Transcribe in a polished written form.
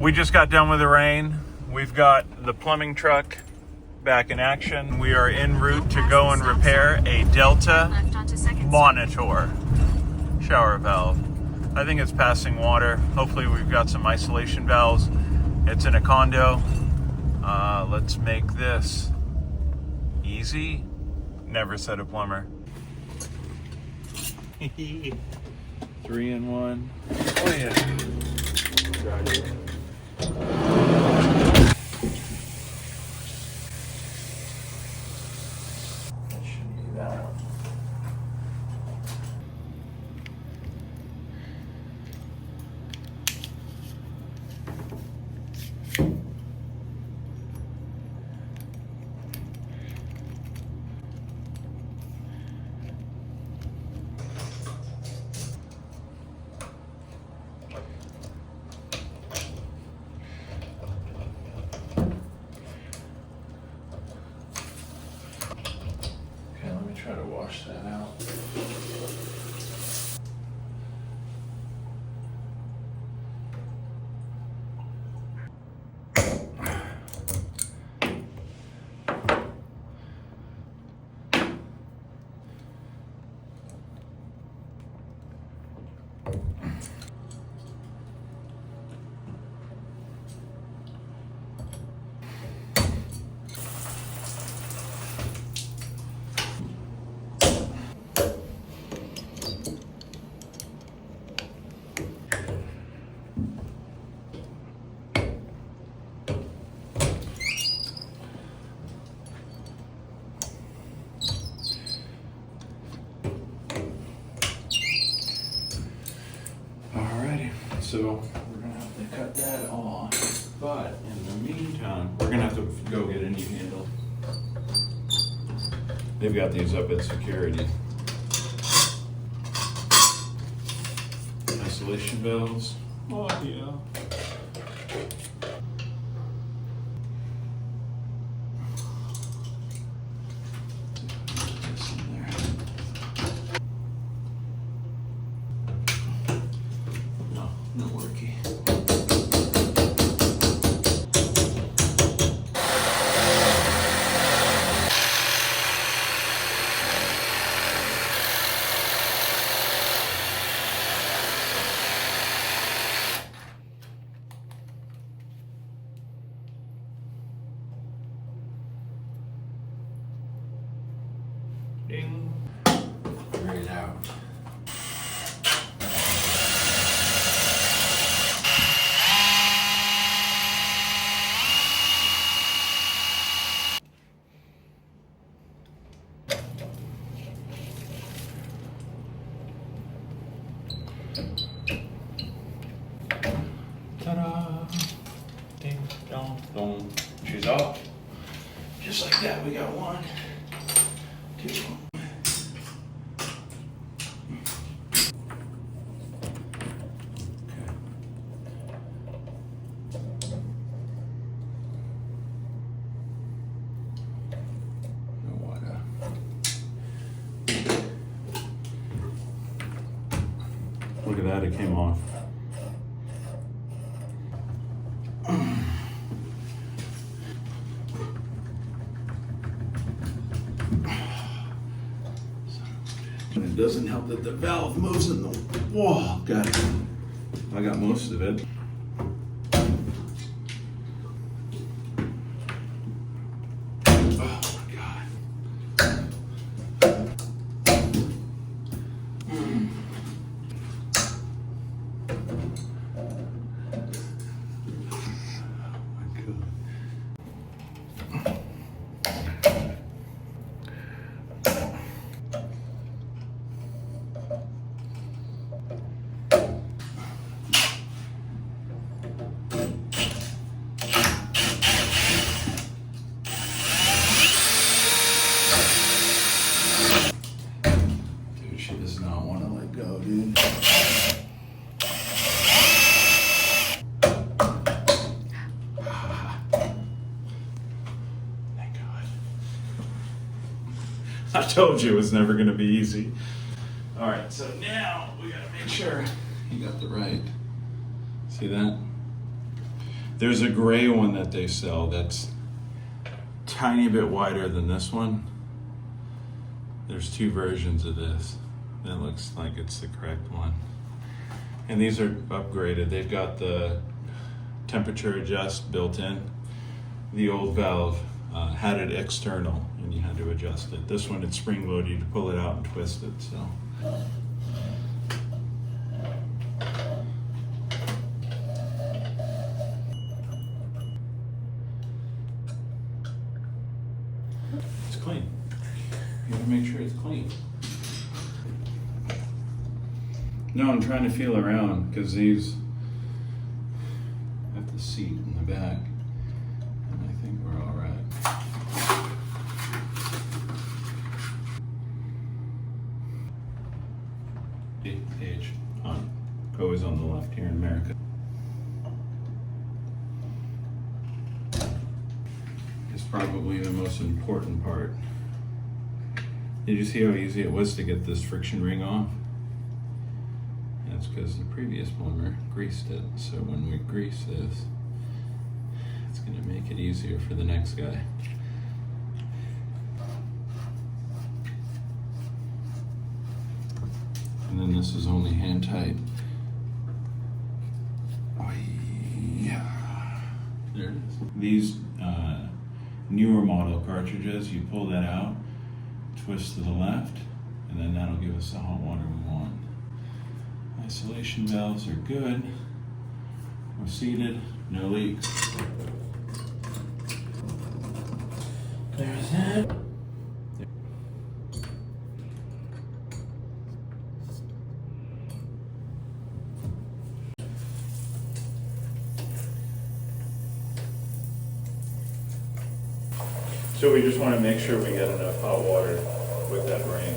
We just got done with the rain. We've got the plumbing truck back in action. We are en route to go and repair a Delta monitor shower valve. I think it's passing water. Hopefully we've got some isolation valves. It's in a condo. Let's make this easy. Never said a plumber. 3 in 1. Oh yeah. That should be that. Try to wash that out. So we're gonna have to cut that off, but in the meantime, we're gonna have to go get a new handle. They've got these up at security. Isolation valves. Oh yeah. No worky. Ding. Right out. Ta-da! Ding, dong, dong. She's off. Just like that, we got 1, 2. Look at that, it came off. It doesn't help that the valve moves in the wall. Got it. I got most of it. Oh my God. She does not want to let go, dude. Thank God. I told you it was never going to be easy. All right, so now we got to make sure you got the right. See that? There's a gray one that they sell that's tiny bit wider than this one. There's two versions of this. That looks like it's the correct one. And these are upgraded. They've got the temperature adjust built in. The old valve had it external and you had to adjust it. This one, it's spring loaded. You pull it out and twist it. So. It's clean. You gotta make sure it's clean. No, I'm trying to feel around because these have the seat in the back, and I think we're all right. Page on, always on the left here in America. It's probably the most important part. Did you see how easy it was to get this friction ring off? That's because the previous plumber greased it. So when we grease this, it's going to make it easier for the next guy. And then this is only hand tight. Oh, yeah. There it is. These newer model cartridges, you pull that out, twist to the left, and then that'll give us the hot water we want. Isolation valves are good. We're seated, no leaks. There's that. So we just want to make sure we get enough hot water with that ring.